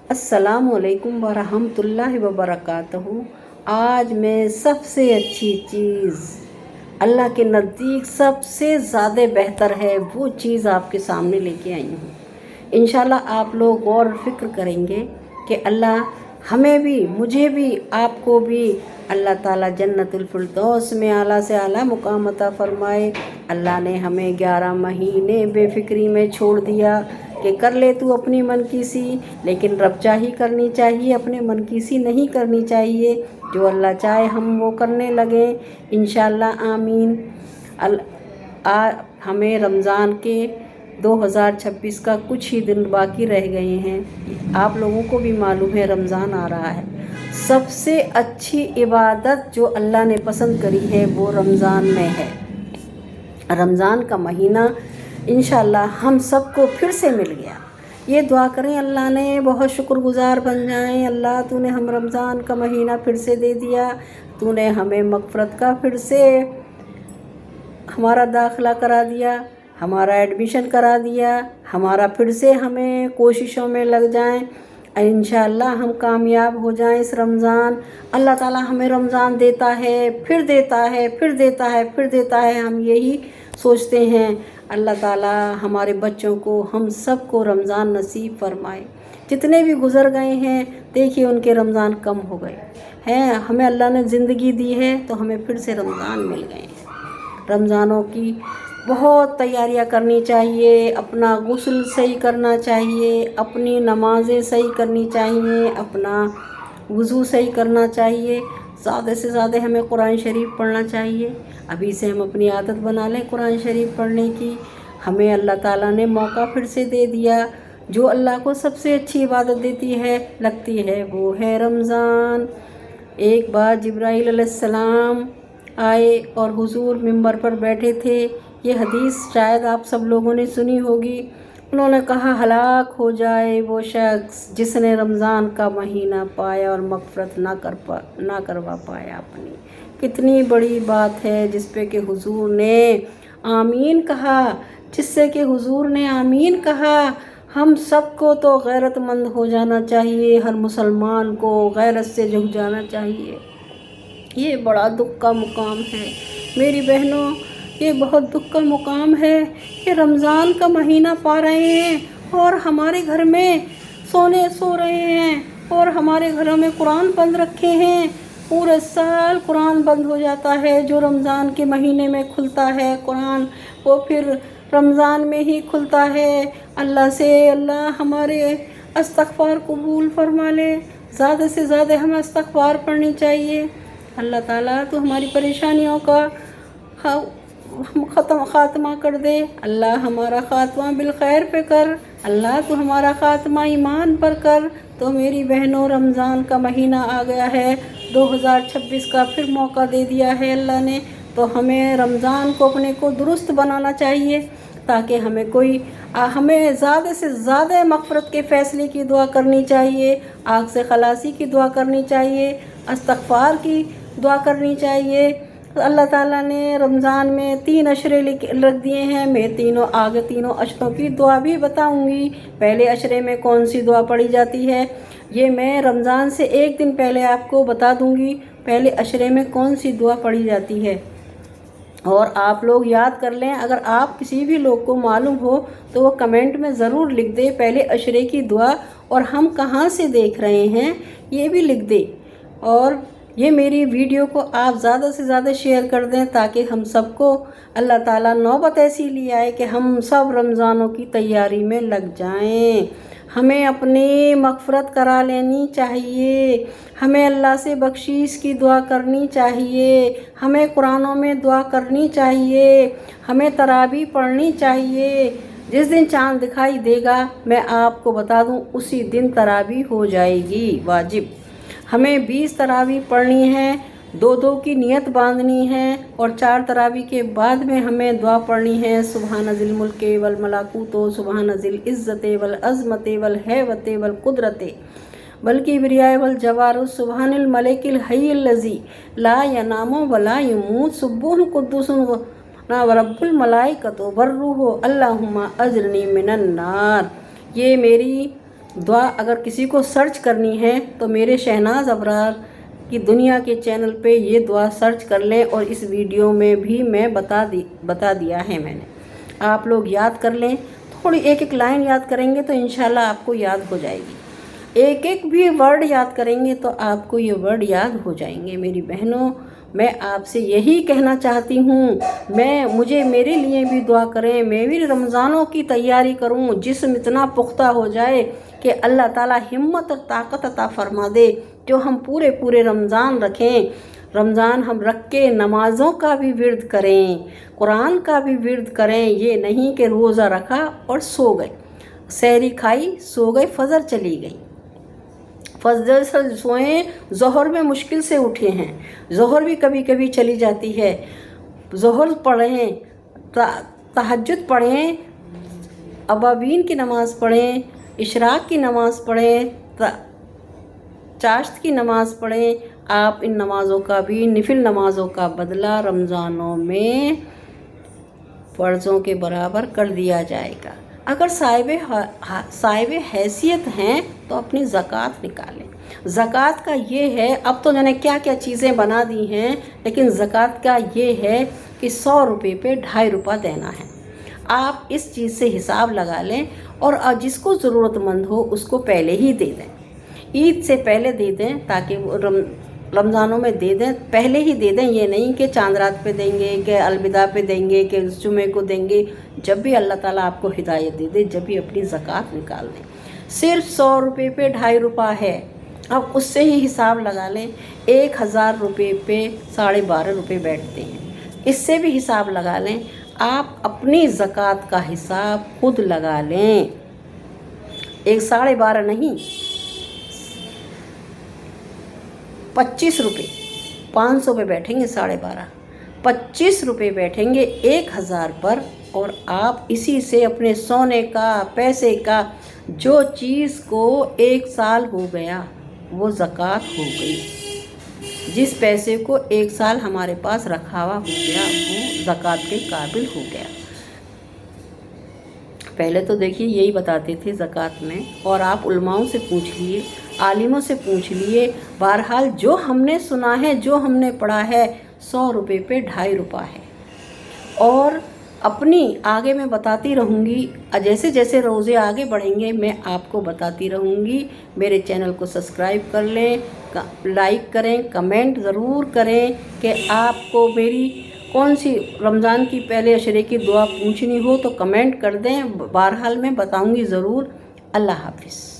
السلام علیکم ورحمۃ اللہ وبرکاتہ۔ آج میں سب سے اچھی چیز اللہ کے نزدیک سب سے زیادہ بہتر ہے وہ چیز آپ کے سامنے لے کے آئی ہوں۔ انشاءاللہ آپ لوگ غور و فکر کریں گے کہ اللہ ہمیں بھی، مجھے بھی، آپ کو بھی اللہ تعالیٰ جنت الفردوس میں اعلیٰ سے اعلیٰ مقام عطا فرمائے۔ اللہ نے ہمیں 11 مہینے بے فکری میں چھوڑ دیا کہ کر لے تو اپنی من کی سی، لیکن رب چاہی کرنی چاہیے، اپنے من کی سی نہیں کرنی چاہیے۔ جو اللہ چاہے ہم وہ کرنے لگیں انشاءاللہ، آمین۔ ہمیں رمضان کے 2026 کا کچھ ہی دن باقی رہ گئے ہیں۔ آپ لوگوں کو بھی معلوم ہے رمضان آ رہا ہے۔ سب سے اچھی عبادت جو اللہ نے پسند کری ہے وہ رمضان میں ہے۔ رمضان کا مہینہ انشاءاللہ ہم سب کو پھر سے مل گیا۔ یہ دعا کریں اللہ نے بہت شکر گزار بن جائیں۔ اللہ تو نے ہم رمضان کا مہینہ پھر سے دے دیا، تو نے ہمیں مغفرت کا پھر سے ہمارا داخلہ کرا دیا، ہمارا ایڈمیشن کرا دیا، ہمارا پھر سے ہمیں کوششوں میں لگ جائیں، انشاءاللہ ہم کامیاب ہو جائیں اس رمضان۔ اللہ تعالیٰ ہمیں رمضان دیتا ہے، پھر دیتا ہے، پھر دیتا ہے، پھر دیتا ہے۔ ہم یہی سوچتے ہیں اللہ تعالیٰ ہمارے بچوں کو، ہم سب کو رمضان نصیب فرمائے۔ جتنے بھی گزر گئے ہیں دیکھیے ان کے رمضان کم ہو گئے ہیں، ہمیں اللہ نے زندگی دی ہے تو ہمیں پھر سے رمضان مل گئے ہیں۔ رمضانوں کی بہت تیاریاں کرنی چاہیے، اپنا غسل صحیح کرنا چاہیے، اپنی نمازیں صحیح کرنی چاہیے، اپنا وضو صحیح کرنا چاہیے، زیادہ سے زیادہ ہمیں قرآن شریف پڑھنا چاہیے۔ ابھی سے ہم اپنی عادت بنا لیں قرآن شریف پڑھنے کی۔ ہمیں اللہ تعالیٰ نے موقع پھر سے دے دیا۔ جو اللہ کو سب سے اچھی عبادت لگتی ہے وہ ہے رمضان۔ ایک بار جبرائیل علیہ السلام آئے اور حضور منبر پر بیٹھے تھے۔ یہ حدیث شاید آپ سب لوگوں نے سنی ہوگی۔ انہوں نے کہا ہلاک ہو جائے وہ شخص جس نے رمضان کا مہینہ پایا اور مغفرت نہ کروا پایا اپنی۔ کتنی بڑی بات ہے جس پہ کہ حضور نے آمین کہا، جس سے کہ حضور نے آمین کہا۔ ہم سب کو تو غیرت مند ہو جانا چاہیے، ہر مسلمان کو غیرت سے جھک جانا چاہیے۔ یہ بڑا دکھ کا مقام ہے میری بہنوں، یہ بہت دکھ کا مقام ہے کہ رمضان کا مہینہ پا رہے ہیں اور ہمارے گھر میں سو رہے ہیں اور ہمارے گھروں میں قرآن بند رکھے ہیں۔ پورے سال قرآن بند ہو جاتا ہے، جو رمضان کے مہینے میں کھلتا ہے قرآن وہ پھر رمضان میں ہی کھلتا ہے۔ اللہ سے اللہ ہمارے استغفار قبول فرما لے، زیادہ سے زیادہ ہمیں استغفار پڑھنی چاہیے۔ اللہ تعالیٰ تو ہماری پریشانیوں کا خاتمہ کر دے۔ اللہ ہمارا خاتمہ بالخیر پہ کر، اللہ تو ہمارا خاتمہ ایمان پر کر۔ تو میری بہنوں رمضان کا مہینہ آ گیا ہے، 2026 کا پھر موقع دے دیا ہے اللہ نے، تو ہمیں رمضان کو اپنے کو درست بنانا چاہیے تاکہ ہمیں زیادہ سے زیادہ مغفرت کے فیصلے کی دعا کرنی چاہیے، آگ سے خلاصی کی دعا کرنی چاہیے، استغفار کی دعا کرنی چاہیے۔ اللہ تعالیٰ نے رمضان میں 3 عشرے رکھ دیے ہیں۔ میں تینوں عشروں کی دعا بھی بتاؤں گی۔ پہلے عشرے میں کون سی دعا پڑھی جاتی ہے یہ میں رمضان سے ایک دن پہلے آپ کو بتا دوں گی، پہلے عشرے میں کون سی دعا پڑھی جاتی ہے، اور آپ لوگ یاد کر لیں۔ اگر آپ کسی بھی لوگ کو معلوم ہو تو وہ کمنٹ میں ضرور لکھ دے پہلے عشرے کی دعا، اور ہم کہاں سے دیکھ رہے ہیں یہ بھی لکھ دے، اور یہ میری ویڈیو کو آپ زیادہ سے زیادہ شیئر کر دیں تاکہ ہم سب کو اللہ تعالیٰ نوبت ایسی لے آئے کہ ہم سب رمضانوں کی تیاری میں لگ جائیں۔ ہمیں اپنی مغفرت کرا لینی چاہیے، ہمیں اللہ سے بخشش کی دعا کرنی چاہیے، ہمیں قرآنوں میں دعا کرنی چاہیے، ہمیں تراویح پڑھنی چاہیے۔ جس دن چاند دکھائی دے گا میں آپ کو بتا دوں اسی دن تراویح ہو جائے گی واجب۔ ہمیں 20 تراویح پڑھنی ہے، 2 کی نیت باندھنی ہے، اور 4 تراویح کے بعد میں ہمیں دعا پڑھنی ہے سبحان ذی الملک والملکوت سبحان ذی العزت والعظمت والہیبت والقدرت والکبریاء والجبروت سبحان الملک الحی الذی لا ینام ولا یموت سبوح قدوس ورب الملائکۃ والروح اللہم اجرنی من النار۔ یہ میری دعا اگر کسی کو سرچ کرنی ہے تو میرے شہناز ابرار کی دنیا کے چینل پہ یہ دعا سرچ کر لیں، اور اس ویڈیو میں بھی میں بتا دیا ہے میں نے، آپ لوگ یاد کر لیں، تھوڑی ایک ایک لائن یاد کریں گے تو انشاءاللہ آپ کو یاد ہو جائے گی، ایک ایک بھی ورڈ یاد کریں گے تو آپ کو یہ ورڈ یاد ہو جائیں گے۔ میری بہنوں، میں آپ سے یہی کہنا چاہتی ہوں، مجھے میرے لیے بھی دعا کریں، میں بھی رمضانوں کی تیاری کروں، جسم اتنا پختہ ہو جائے کہ اللہ تعالیٰ ہمت اور طاقت عطا فرما دے، جو ہم پورے رمضان رکھیں، رمضان ہم رکھ کے نمازوں کا بھی ورد کریں، قرآن کا بھی ورد کریں، یہ نہیں کہ روزہ رکھا اور سو گئے، سحری کھائی سو گئے، فجر چلی گئی، فجر سے سوئیں، ظہر میں مشکل سے اٹھے ہیں، ظہر بھی کبھی کبھی چلی جاتی ہے، ظہر پڑھیں، تہجد پڑھیں، ابابین کی نماز پڑھیں، اشراق کی نماز پڑھیں، چاشت کی نماز پڑھیں، آپ ان نمازوں کا بھی، نفل نمازوں کا بدلہ رمضانوں میں فرضوں کے برابر کر دیا جائے گا۔ اگر صاحب حیثیت ہیں تو اپنی زکوٰۃ نکالیں۔ زکوٰۃ کا یہ ہے، اب تو نے کیا کیا چیزیں بنا دی ہیں، لیکن زکوٰۃ کا یہ ہے کہ 100 روپے پہ 2.5 روپہ دینا ہے۔ آپ اس چیز سے حساب لگا لیں، اور جس کو ضرورت مند ہو اس کو پہلے ہی دے دیں، عید سے پہلے دے دیں، تاکہ وہ رمضانوں میں دے دیں، پہلے ہی دے دیں، یہ نہیں کہ چاند رات پہ دیں گے، کہ الوداع پہ دیں گے، کہ جمعے کو دیں گے، جب بھی اللہ تعالیٰ آپ کو ہدایت دے دے، جب بھی اپنی زکوٰۃ نکال دیں۔ صرف 100 روپے پہ 2.5 روپہ ہے، اب اس سے ہی حساب لگا لیں، 1000 روپے پہ 12.5 روپے بیٹھتے ہیں، اس سے بھی حساب لگا لیں، آپ اپنی زکوٰۃ کا حساب خود لگا لیں، 12.5 نہیں، 25 روپے، 500 پہ بیٹھیں گے 12.5، 25 روپے بیٹھیں گے 1000 پر، اور آپ اسی سے اپنے سونے کا، پیسے کا، جو چیز کو 1 سال ہو گیا وہ زکوٰۃ ہو گئی، جس پیسے کو 1 سال ہمارے پاس رکھا ہوا ہو گیا وہ زکوٰۃ کے قابل ہو گیا۔ پہلے تو دیکھیے یہی بتاتے تھے زکوٰۃ میں، اور آپ علماؤں سے پوچھ لیے، عالموں سے پوچھ لیے، بہرحال جو ہم نے سنا ہے، جو ہم نے پڑھا ہے، 100 روپے پہ 2.5 روپہ ہے۔ اور اپنی آگے میں بتاتی رہوں گی، جیسے جیسے روزے آگے بڑھیں گے میں آپ کو بتاتی رہوں گی۔ میرے چینل کو سبسکرائب کر لیں، لائک کریں، کمنٹ ضرور کریں کہ آپ کو میری کون سی رمضان کی پہلے عشرے کی دعا پوچھنی ہو تو کمنٹ کر دیں، بہرحال میں بتاؤں گی ضرور۔ اللہ حافظ۔